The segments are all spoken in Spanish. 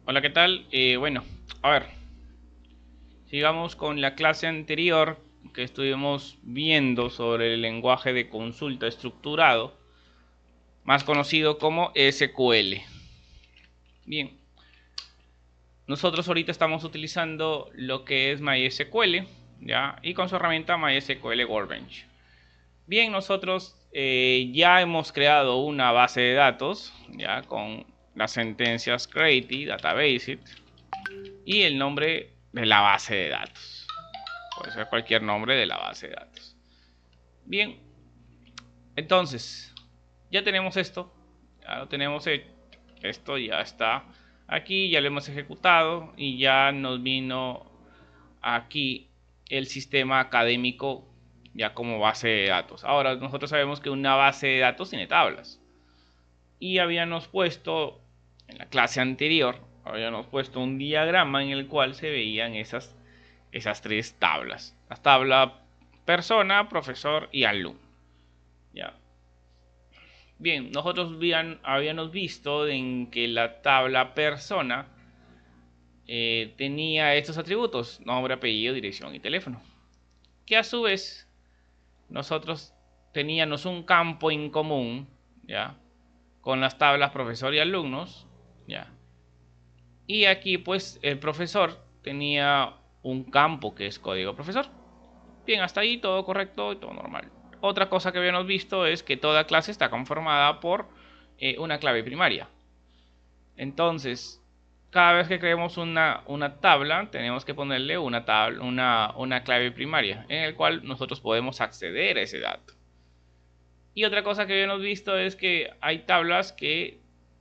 Hola, ¿qué tal? Bueno, a ver, sigamos con la clase anterior que estuvimos viendo sobre el lenguaje de consulta estructurado, más conocido como SQL. Bien, nosotros ahorita estamos utilizando lo que es MySQL, ¿ya? Y con su herramienta MySQL Workbench. Bien, nosotros ya hemos creado una base de datos, ¿ya? Con las sentencias create y database y el nombre de la base de datos. Puede ser cualquier nombre de la base de datos. Bien, entonces, ya tenemos esto. Ya lo tenemos hecho. Esto ya está aquí, ya lo hemos ejecutado y ya nos vino aquí el sistema académico ya como base de datos. Ahora, nosotros sabemos que una base de datos tiene tablas. Y habíamos puesto, en la clase anterior, habíamos puesto un diagrama en el cual se veían esas tres tablas. La tabla persona, profesor y alumno. Ya. Bien, nosotros habíamos visto en que la tabla persona tenía estos atributos: nombre, apellido, dirección y teléfono. Que a su vez nosotros teníamos un campo en común, ¿ya? Con las tablas profesor y alumnos, ¿ya? Y aquí pues el profesor tenía un campo que es código profesor. Bien, hasta ahí todo correcto y todo normal. Otra cosa que habíamos visto es que toda clase está conformada por una clave primaria. Entonces, cada vez que creemos una tabla, tenemos que ponerle una clave primaria, en el cual nosotros podemos acceder a ese dato. Y otra cosa que habíamos visto es que hay tablas que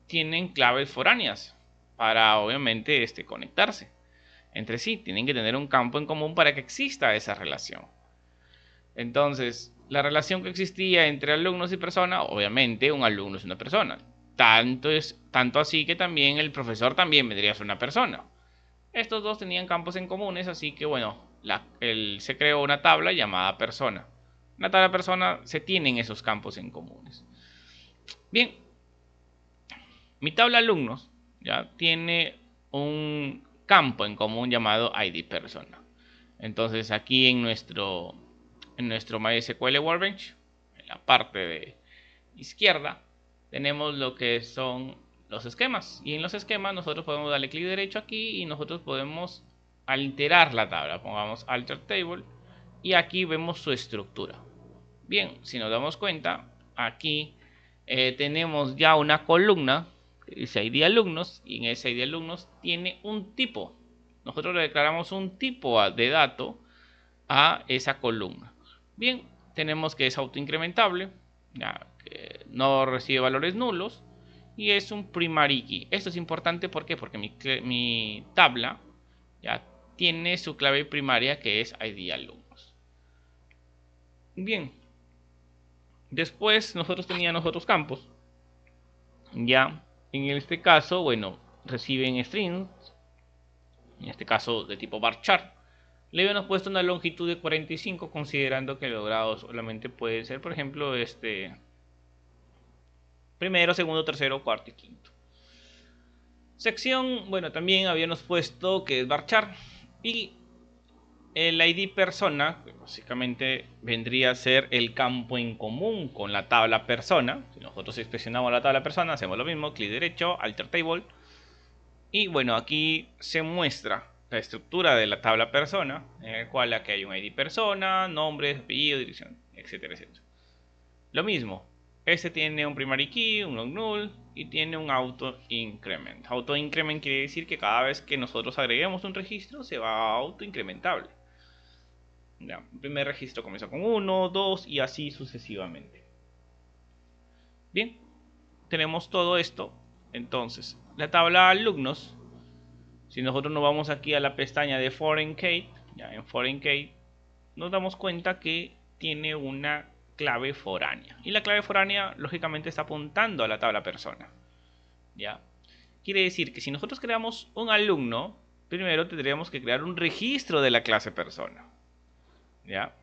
tienen claves foráneas para obviamente conectarse entre sí. Tienen que tener un campo en común para que exista esa relación. Entonces, la relación que existía entre alumnos y persona, obviamente un alumno es una persona. Tanto así que también el profesor también vendría a ser una persona. Estos dos tenían campos en comunes, así que bueno, se creó una tabla llamada persona. Una tabla persona se tienen esos campos en comunes. Bien, mi tabla alumnos ya tiene un campo en común llamado ID persona. Entonces aquí en nuestro MySQL Workbench, en la parte de izquierda, tenemos lo que son los esquemas. Y en los esquemas nosotros podemos darle clic derecho aquí y nosotros podemos alterar la tabla. Pongamos Alter Table y aquí vemos su estructura. Bien, si nos damos cuenta, aquí tenemos ya una columna que dice ID alumnos y en ese ID alumnos tiene un tipo. Nosotros le declaramos un tipo de dato a esa columna. Bien, tenemos que es autoincrementable, ya que no recibe valores nulos y es un primary key. Esto es importante, ¿por qué? Porque mi tabla ya tiene su clave primaria que es ID alumnos. Bien, después nosotros teníamos otros campos. Ya, en este caso, bueno, reciben strings, en este caso de tipo varchar. Le habíamos puesto una longitud de 45, considerando que los grados solamente pueden ser, por ejemplo, primero, segundo, tercero, cuarto y quinto. Sección, bueno, también habíamos puesto que es varchar. Y el ID persona, que básicamente vendría a ser el campo en común con la tabla persona. Si nosotros inspeccionamos la tabla persona, hacemos lo mismo, clic derecho, alter table. Y bueno, aquí se muestra la estructura de la tabla persona, en el cual aquí hay un ID persona, nombre, apellido, dirección, etcétera, etcétera. Lo mismo, este tiene un primary key, un long null y tiene un auto increment. Auto increment quiere decir que cada vez que nosotros agreguemos un registro se va a auto incrementable. Ya, el primer registro comienza con 1, 2 y así sucesivamente. Bien, tenemos todo esto. Entonces, la tabla alumnos, si nosotros nos vamos aquí a la pestaña de Foreign Key, ya en Foreign Key, nos damos cuenta que tiene una clave foránea. Y la clave foránea, lógicamente, está apuntando a la tabla persona. ¿Ya? Quiere decir que si nosotros creamos un alumno, primero tendríamos que crear un registro de la clase persona. ¿Ya?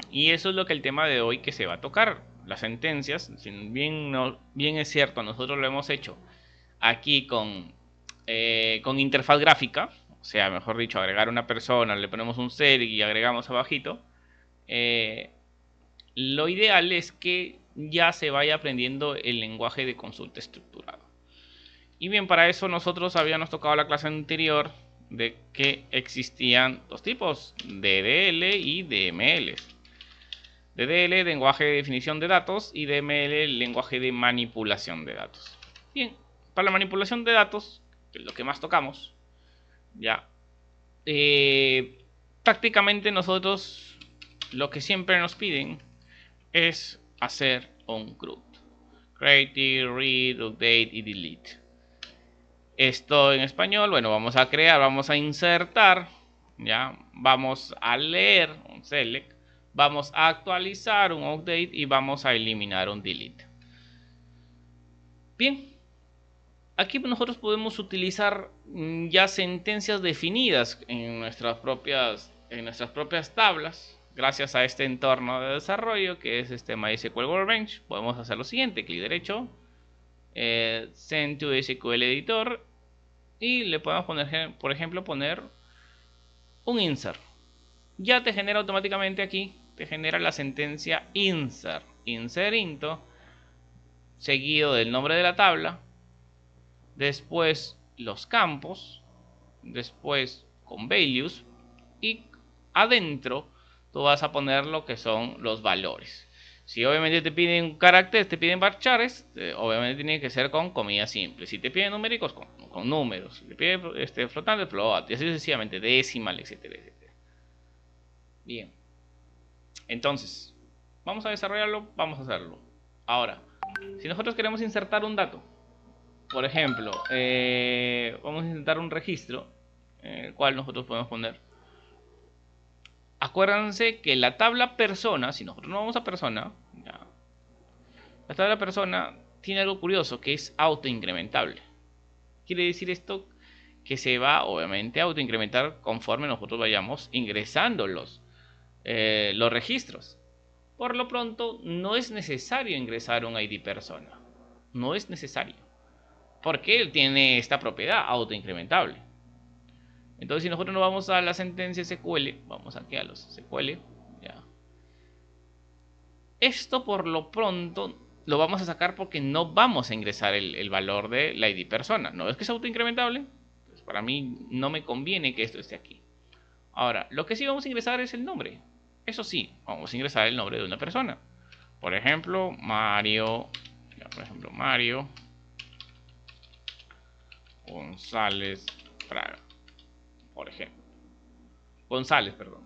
Y eso es lo que el tema de hoy que se va a tocar. Las sentencias, si bien es cierto, nosotros lo hemos hecho aquí con con interfaz gráfica, o sea, mejor dicho, agregar una persona, le ponemos un select y agregamos abajito, lo ideal es que ya se vaya aprendiendo el lenguaje de consulta estructurado. Y bien, para eso nosotros habíamos tocado la clase anterior de que existían dos tipos, DDL y DML. DDL, lenguaje de definición de datos, y DML, lenguaje de manipulación de datos. Bien, para la manipulación de datos, que es lo que más tocamos, ya, prácticamente nosotros lo que siempre nos piden es hacer un CRUD. Create, read, update y delete. Esto en español, bueno, vamos a crear, vamos a insertar, ya, vamos a leer un select, vamos a actualizar un update y vamos a eliminar un delete. Bien, aquí nosotros podemos utilizar ya sentencias definidas en nuestras propias tablas. Gracias a este entorno de desarrollo que es este MySQL Workbench, podemos hacer lo siguiente: clic derecho, send to SQL Editor, y le podemos poner, por ejemplo, poner un insert. Ya te genera automáticamente aquí, te genera la sentencia insert, insert into, seguido del nombre de la tabla, después los campos, después con values, y adentro tú vas a poner lo que son los valores. Si obviamente te piden caracteres, te piden varchares, obviamente tiene que ser con comillas simples. Si te piden numéricos, con números. Si te piden flotantes, float, y así sucesivamente, decimal, etcétera, etcétera. Bien. Entonces, vamos a desarrollarlo, vamos a hacerlo. Ahora, si nosotros queremos insertar un dato, por ejemplo, vamos a insertar un registro, en el cual nosotros podemos poner. Acuérdense que la tabla persona, si nosotros no vamos a persona, ya, la tabla persona tiene algo curioso, que es autoincrementable. Quiere decir esto que se va obviamente a autoincrementar conforme nosotros vayamos ingresando los registros. Por lo pronto, no es necesario ingresar un ID persona. No es necesario. Porque él tiene esta propiedad autoincrementable. Entonces, si nosotros nos vamos a la sentencia SQL, vamos aquí a los SQL, ya. Esto por lo pronto lo vamos a sacar porque no vamos a ingresar el valor de la ID persona. ¿No es que es autoincrementable? Pues para mí no me conviene que esto esté aquí. Ahora, lo que sí vamos a ingresar es el nombre. Eso sí, vamos a ingresar el nombre de una persona. Por ejemplo, Mario. Ya, por ejemplo, Mario González Fraga. Por ejemplo. González, perdón.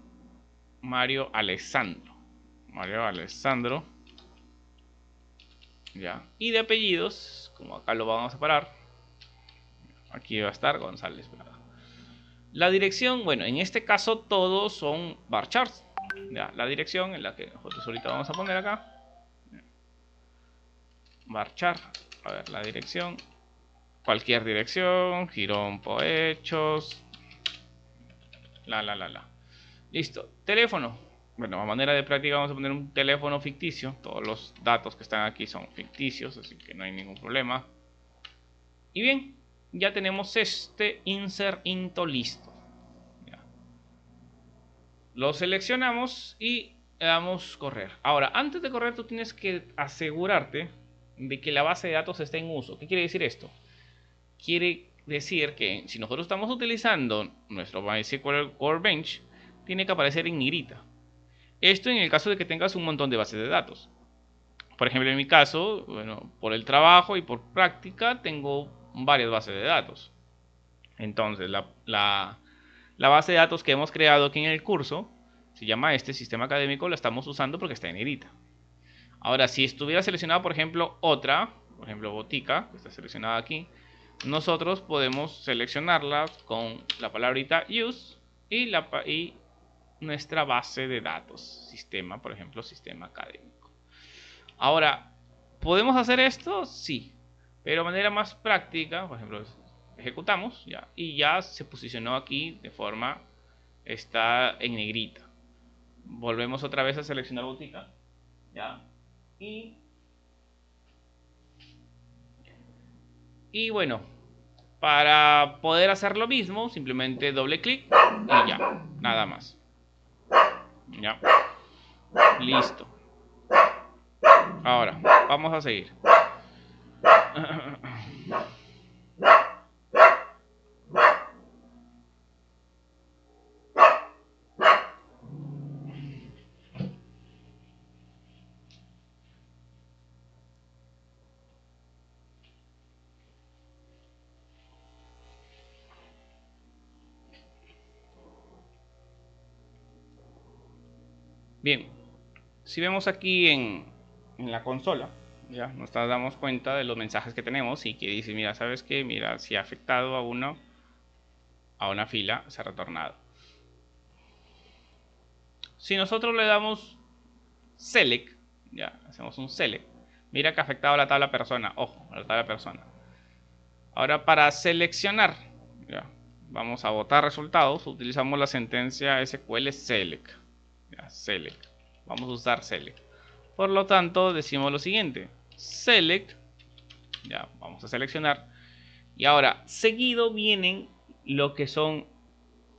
Mario Alessandro. Mario Alessandro. Ya. Y de apellidos, como acá lo vamos a separar, aquí va a estar González Fraga. La dirección, bueno, en este caso todos son varchars. Ya, la dirección en la que nosotros ahorita vamos a poner acá. Varchar. A ver, la dirección. Cualquier dirección. Girón Pohechos. Listo. Teléfono. Bueno, a manera de práctica vamos a poner un teléfono ficticio. Todos los datos que están aquí son ficticios, así que no hay ningún problema. Y bien, ya tenemos este insert into listo. Ya. Lo seleccionamos y le damos correr. Ahora, antes de correr tú tienes que asegurarte de que la base de datos está en uso. ¿Qué quiere decir esto? Quiere decir que si nosotros estamos utilizando nuestro MySQL Workbench, tiene que aparecer en negrita. Esto en el caso de que tengas un montón de bases de datos. Por ejemplo, en mi caso, bueno, por el trabajo y por práctica, tengo varias bases de datos. Entonces, la base de datos que hemos creado aquí en el curso se llama sistema académico, la estamos usando porque está en negrita. Ahora, si estuviera seleccionada, por ejemplo, otra, por ejemplo, Botica, que está seleccionada aquí, nosotros podemos seleccionarla con la palabrita use y nuestra base de datos, sistema, por ejemplo, sistema académico. Ahora, ¿podemos hacer esto? Sí, pero de manera más práctica, por ejemplo, ejecutamos ya, y ya se posicionó aquí de forma, está en negrita. Volvemos otra vez a seleccionar Botica, ya, y bueno, Para poder hacer lo mismo, simplemente doble clic y ya, nada más. Ya. Listo. Ahora, vamos a seguir. Bien, si vemos aquí en la consola, ya nos damos cuenta de los mensajes que tenemos y que dice, mira, ¿sabes qué? Mira, si ha afectado a una fila, se ha retornado. Si nosotros le damos select, ya, hacemos un select, mira que ha afectado a la tabla persona, ojo, a la tabla persona. Ahora para seleccionar, ya, vamos a botar resultados, utilizamos la sentencia SQL select, ya, select, vamos a usar select. Por lo tanto, decimos lo siguiente, select, ya, vamos a seleccionar, y ahora, seguido vienen lo que son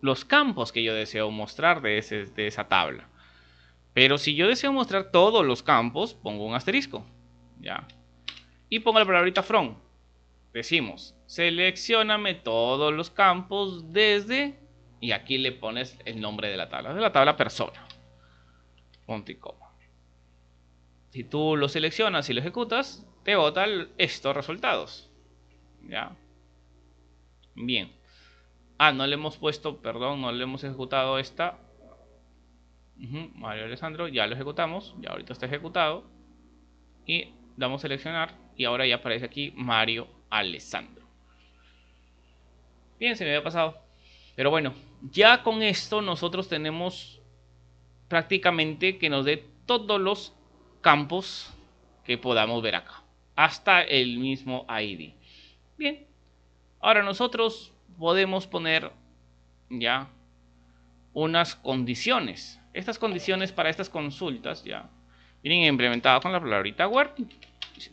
los campos que yo deseo mostrar de esa tabla. Pero si yo deseo mostrar todos los campos, pongo un asterisco, ya, y pongo la palabrita from. Decimos, seleccioname todos los campos desde, y aquí le pones el nombre de la tabla persona, punto y coma. Si tú lo seleccionas y lo ejecutas, te bota estos resultados. ¿Ya? Bien. No le hemos puesto, perdón, no le hemos ejecutado esta. Mario Alessandro, ya lo ejecutamos, ya ahorita está ejecutado. Y damos a seleccionar y ahora ya aparece aquí Mario Alessandro. Bien, se me había pasado. Pero bueno, ya con esto nosotros tenemos prácticamente que nos dé todos los campos que podamos ver acá, hasta el mismo ID. Bien, ahora nosotros podemos poner ya unas condiciones. Estas condiciones para estas consultas ya vienen implementadas con la palabrita working,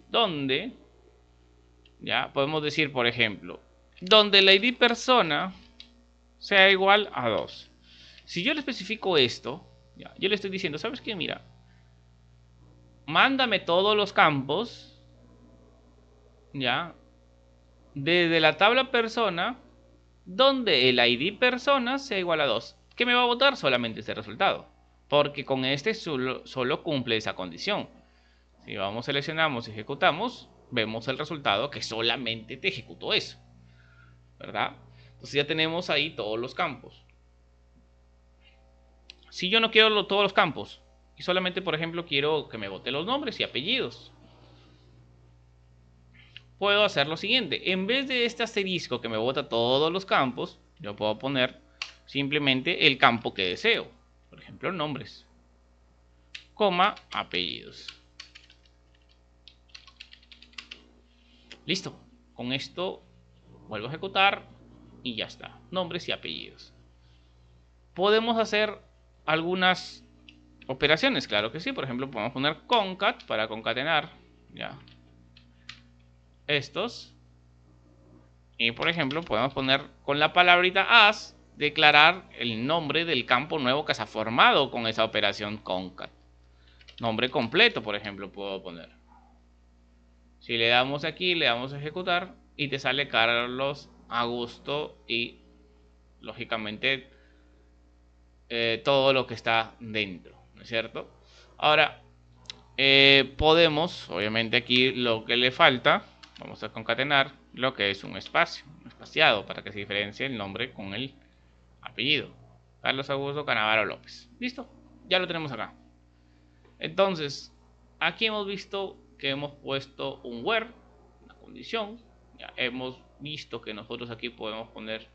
donde ya podemos decir, por ejemplo, donde la ID persona sea igual a 2. Si yo le especifico esto, ya, yo le estoy diciendo, ¿sabes qué? Mira, mándame todos los campos, ya, desde la tabla persona, donde el ID persona sea igual a 2. ¿Qué me va a botar? Solamente este resultado, porque con este solo cumple esa condición. Si vamos, seleccionamos y ejecutamos, vemos el resultado que solamente te ejecutó eso, ¿verdad? Entonces ya tenemos ahí todos los campos. Si yo no quiero todos los campos y solamente, por ejemplo, quiero que me bote los nombres y apellidos, puedo hacer lo siguiente. En vez de este asterisco que me bota todos los campos, yo puedo poner simplemente el campo que deseo. Por ejemplo, nombres, coma, apellidos. Listo. Con esto vuelvo a ejecutar y ya está. Nombres y apellidos. Podemos hacer algunas operaciones, claro que sí. Por ejemplo, podemos poner concat para concatenar, ya, estos. Y por ejemplo, podemos poner con la palabrita as, declarar el nombre del campo nuevo que se ha formado con esa operación concat. Nombre completo, por ejemplo, puedo poner. Si le damos aquí, le damos a ejecutar y te sale Carlos Augusto y lógicamente todo lo que está dentro, ¿no es cierto? Ahora, podemos, obviamente aquí lo que le falta, vamos a concatenar lo que es un espacio, un espaciado, para que se diferencie el nombre con el apellido. Carlos Augusto Canavaro López. ¿Listo? Ya lo tenemos acá. Entonces, aquí hemos visto que hemos puesto un where, una condición. Ya hemos visto que nosotros aquí podemos poner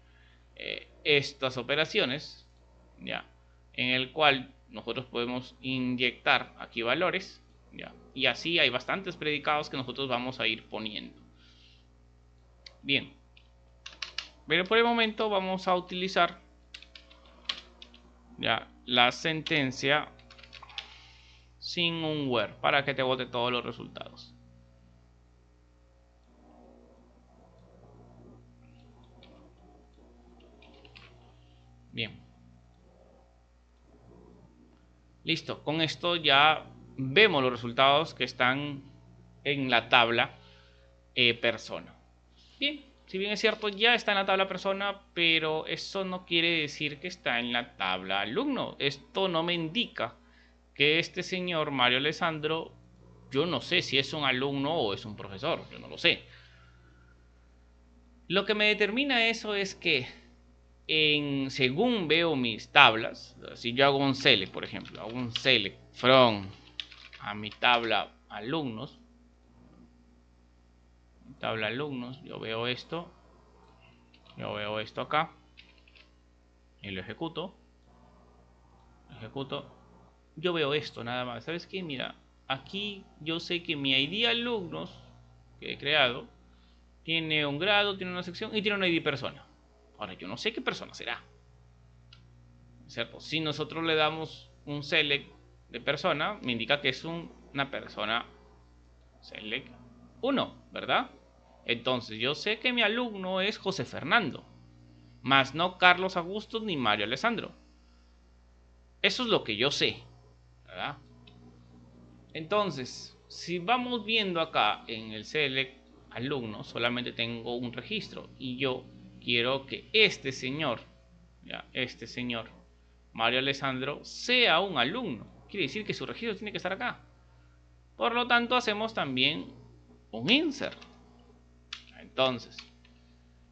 estas operaciones, ya, en el cual nosotros podemos inyectar aquí valores, ya, y así hay bastantes predicados que nosotros vamos a ir poniendo. Bien, pero por el momento vamos a utilizar ya la sentencia sin un where para que te bote todos los resultados. Bien. Listo. Con esto ya vemos los resultados que están en la tabla persona. Bien. Si bien es cierto, ya está en la tabla persona, pero eso no quiere decir que está en la tabla alumno. Esto no me indica que este señor Mario Alessandro, yo no sé si es un alumno o es un profesor, yo no lo sé. Lo que me determina eso es que según veo mis tablas, si yo hago un select, por ejemplo, hago un select from a mi tabla alumnos, yo veo esto acá y lo ejecuto, yo veo esto nada más. ¿Sabes qué? Mira, aquí yo sé que mi ID alumnos que he creado tiene un grado, tiene una sección y tiene una ID persona. Ahora, yo no sé qué persona será, ¿cierto? Si nosotros le damos un select de persona, me indica que es una persona select 1, ¿verdad? Entonces, yo sé que mi alumno es José Fernando, más no Carlos Augusto ni Mario Alessandro. Eso es lo que yo sé, ¿verdad? Entonces, si vamos viendo acá en el select alumno, solamente tengo un registro y yo quiero que este señor, Mario Alessandro, sea un alumno. Quiere decir que su registro tiene que estar acá. Por lo tanto, hacemos también un insert. Entonces,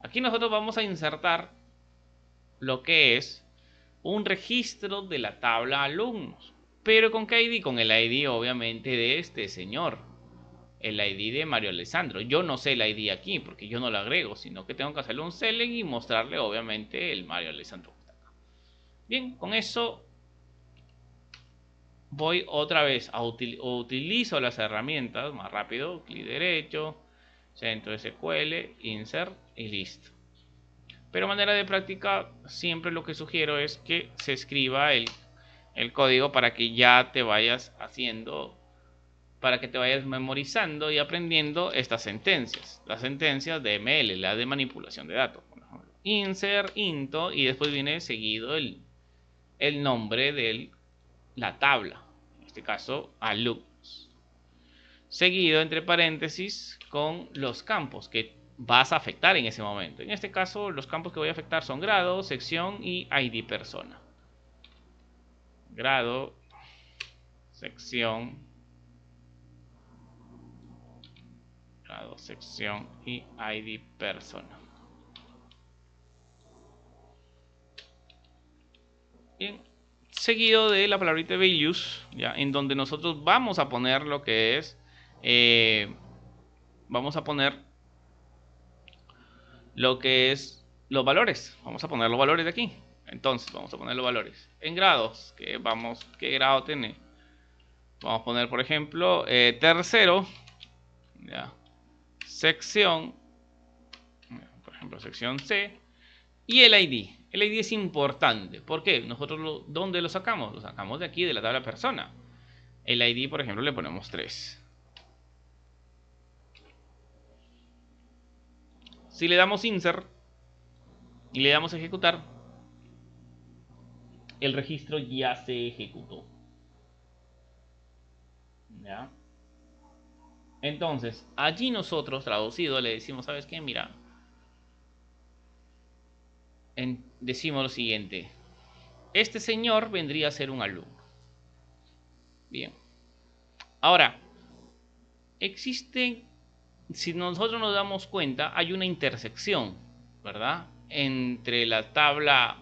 aquí nosotros vamos a insertar lo que es un registro de la tabla alumnos. ¿Pero con qué ID? Con el ID obviamente de este señor. El ID de Mario Alessandro. Yo no sé el ID aquí porque yo no lo agrego, sino que tengo que hacerle un select y mostrarle obviamente el Mario Alessandro. Bien, con eso voy otra vez a utilizo las herramientas más rápido, clic derecho, centro SQL, insert y listo. Pero manera de práctica, siempre lo que sugiero es que se escriba el código para que ya te vayas haciendo, para que te vayas memorizando y aprendiendo estas sentencias. Las sentencias de ML, la de manipulación de datos. Insert, into, y después viene seguido el nombre de la tabla. En este caso, alumnos. Seguido entre paréntesis con los campos que vas a afectar en ese momento. En este caso, los campos que voy a afectar son grado, sección y ID persona. Grado, sección, y ID persona. Bien, seguido de la palabrita values, ya, en donde nosotros vamos a poner lo que es, vamos a poner lo que es los valores. Vamos a poner los valores de aquí. Entonces, vamos a poner los valores en grados. ¿Qué grado tiene? Vamos a poner, por ejemplo, tercero, ya, sección, por ejemplo, sección C, y el ID. El ID es importante. ¿Por qué? Nosotros, ¿dónde lo sacamos? Lo sacamos de aquí, de la tabla persona. El ID, por ejemplo, le ponemos 3. Si le damos insert y le damos ejecutar, el registro ya se ejecutó. ¿Ya? Entonces, allí nosotros, traducido, le decimos, ¿sabes qué? Mira, decimos lo siguiente. Este señor vendría a ser un alumno. Bien. Ahora, existe, si nosotros nos damos cuenta, hay una intersección, ¿verdad? Entre la tabla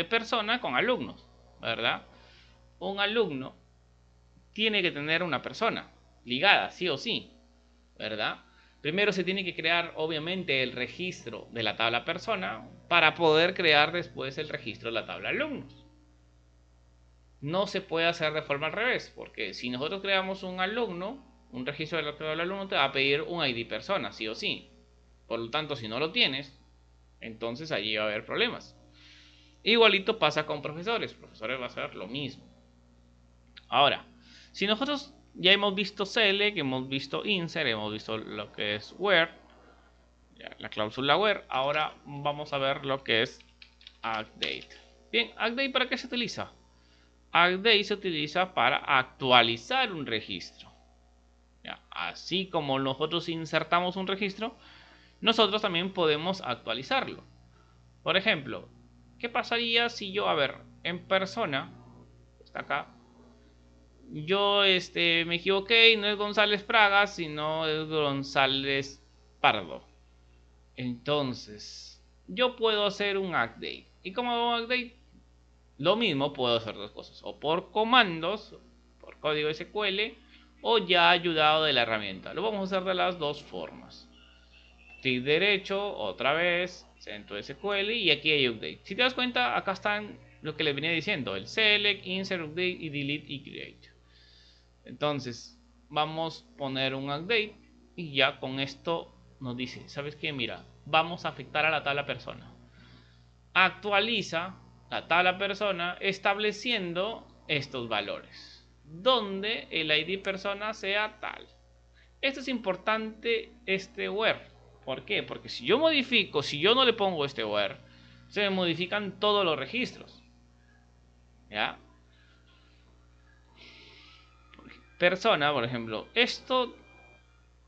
persona con alumnos, ¿verdad? Un alumno tiene que tener una persona ligada, sí o sí, ¿verdad? Primero se tiene que crear, obviamente, el registro de la tabla persona para poder crear después el registro de la tabla alumnos. No se puede hacer de forma al revés, porque si nosotros creamos un alumno, un registro de la tabla alumno, te va a pedir un ID persona, sí o sí. Por lo tanto, si no lo tienes, entonces allí va a haber problemas. Igualito pasa con profesores. Profesores va a ser lo mismo. Ahora, si nosotros ya hemos visto select, hemos visto insert, hemos visto lo que es where, la cláusula where, ahora vamos a ver lo que es update. Bien, update, ¿para qué se utiliza? Update se utiliza para actualizar un registro. ¿Ya? Así como nosotros insertamos un registro, nosotros también podemos actualizarlo. Por ejemplo, ¿qué pasaría si yo, a ver, en persona, está acá, yo me equivoqué y no es González Praga, sino es González Pardo? Entonces, yo puedo hacer un update. ¿Y cómo hago un update? Lo mismo, puedo hacer dos cosas: o por comandos, por código SQL, o ya ayudado de la herramienta. Lo vamos a hacer de las dos formas. Clic derecho, otra vez, centro SQL, y aquí hay update. Si te das cuenta, acá están lo que les venía diciendo: el select, insert, update y delete y create. Entonces, vamos a poner un update y ya con esto nos dice, ¿sabes qué? Mira, vamos a afectar a la tabla persona. Actualiza la tabla persona estableciendo estos valores, donde el ID persona sea tal. Esto es importante, este where. ¿Por qué? Porque si yo modifico, si yo no le pongo este where, se me modifican todos los registros. ¿Ya? Persona, por ejemplo, esto,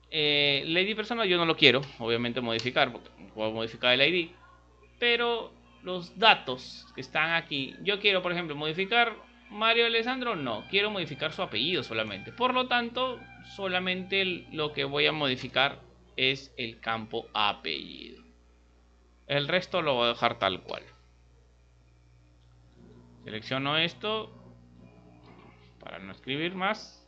el ID persona yo no lo quiero, obviamente, modificar, porque puedo modificar el ID, pero los datos que están aquí, yo quiero, por ejemplo, modificar Mario Alessandro, no, quiero modificar su apellido solamente. Por lo tanto, solamente lo que voy a modificar es el campo apellido. El resto lo voy a dejar tal cual. Selecciono esto para no escribir más.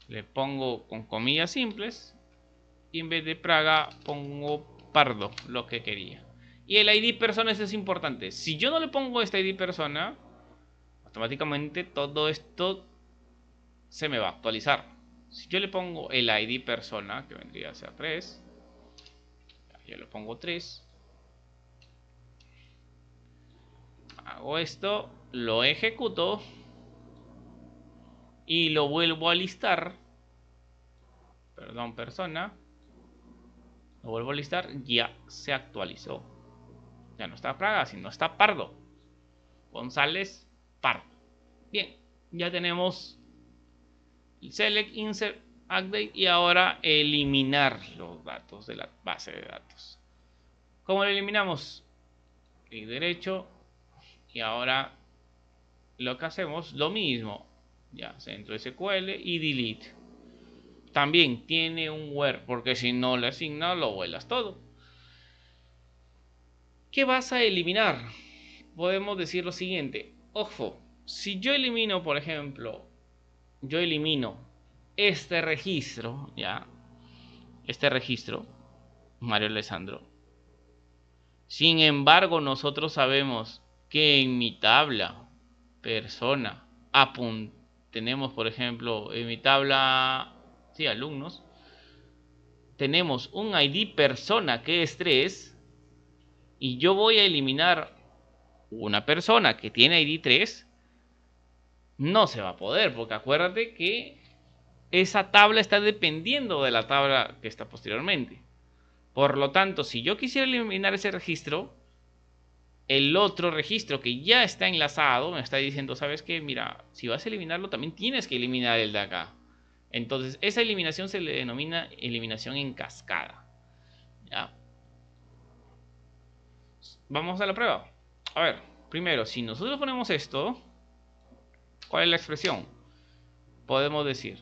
Le pongo con comillas simples. Y en vez de Praga pongo Pardo, lo que quería. Y el ID persona es importante. Si yo no le pongo este ID persona, automáticamente todo esto se me va a actualizar. Si yo le pongo el ID persona, que vendría a ser 3, yo le pongo 3, hago esto, lo ejecuto y lo vuelvo a listar. Perdón, persona. Lo vuelvo a listar, ya se actualizó. Ya no está Praga, sino está Pardo. González Pardo. Bien, ya tenemos el select, insert, update y ahora eliminar los datos de la base de datos. ¿Cómo lo eliminamos? Clic derecho y ahora lo que hacemos, lo mismo. Ya, centro SQL y delete. También tiene un where, porque si no le asigna lo vuelas todo. ¿Qué vas a eliminar? Podemos decir lo siguiente. Ojo, si yo elimino, por ejemplo, yo elimino este registro, ya, este registro, Mario Alessandro. Sin embargo, nosotros sabemos que en mi tabla persona tenemos, por ejemplo, en mi tabla, sí, alumnos, tenemos un ID persona que es 3 y yo voy a eliminar una persona que tiene ID 3, no se va a poder, porque acuérdate que esa tabla está dependiendo de la tabla que está posteriormente. Por lo tanto, si yo quisiera eliminar ese registro, el otro registro que ya está enlazado me está diciendo, ¿sabes qué? Mira, si vas a eliminarlo, también tienes que eliminar el de acá. Entonces, esa eliminación se le denomina eliminación en cascada. ¿Ya? Vamos a la prueba. A ver, primero, si nosotros ponemos esto, ¿cuál es la expresión? Podemos decir,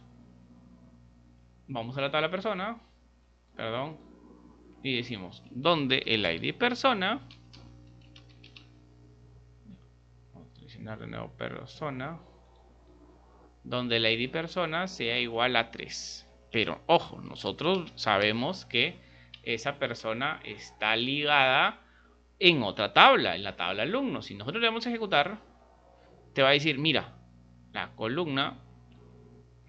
vamos a la tabla persona, perdón, y decimos, ¿dónde el ID persona? Vamos a seleccionar de nuevo persona. Donde el ID persona sea igual a 3. Pero, ojo, nosotros sabemos que esa persona está ligada en otra tabla, en la tabla alumno. Si nosotros le vamos a ejecutar, te va a decir, mira, la columna,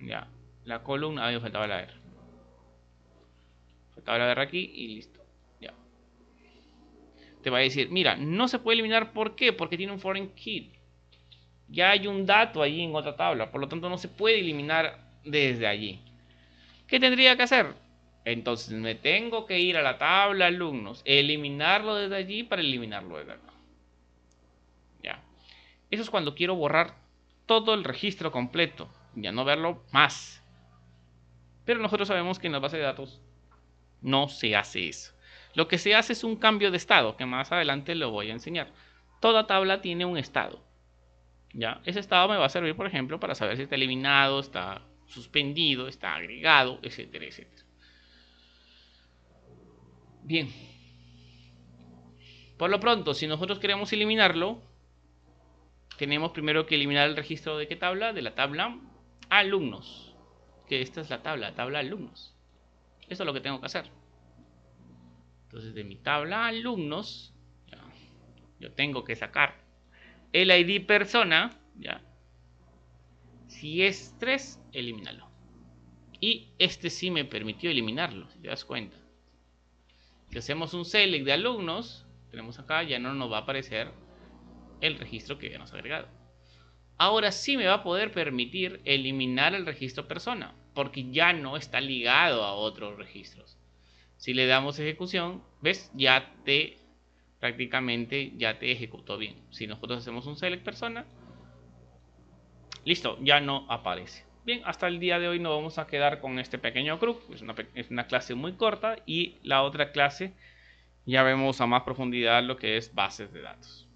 ya, la columna, me faltaba la R. Faltaba la R aquí y listo. Ya. Te va a decir, mira, no se puede eliminar, ¿por qué? Porque tiene un foreign key. Ya hay un dato allí en otra tabla, por lo tanto no se puede eliminar desde allí. ¿Qué tendría que hacer? Entonces me tengo que ir a la tabla alumnos, eliminarlo desde allí para eliminarlo desde acá. Ya. Eso es cuando quiero borrar todo el registro completo, ya no verlo más. Pero nosotros sabemos que en la base de datos no se hace eso. Lo que se hace es un cambio de estado, que más adelante lo voy a enseñar. Toda tabla tiene un estado. ¿Ya? Ese estado me va a servir, por ejemplo, para saber si está eliminado, está suspendido, está agregado, etcétera, etcétera. Bien. Por lo pronto, si nosotros queremos eliminarlo, tenemos primero que eliminar el registro de qué tabla, de la tabla alumnos. Que esta es la tabla alumnos. Eso es lo que tengo que hacer. Entonces, de mi tabla alumnos, ya, yo tengo que sacar el ID persona, ya. Si es 3, elimínalo. Y este sí me permitió eliminarlo, si te das cuenta. Si hacemos un select de alumnos, tenemos acá, ya no nos va a aparecer el registro que habíamos agregado. Ahora sí me va a poder permitir eliminar el registro persona, porque ya no está ligado a otros registros. Si le damos ejecución, ¿ves? Prácticamente ya te ejecutó bien. Si nosotros hacemos un select persona, listo, ya no aparece. Bien, hasta el día de hoy nos vamos a quedar con este pequeño CRUD. Es una clase muy corta y la otra clase ya vemos a más profundidad lo que es bases de datos.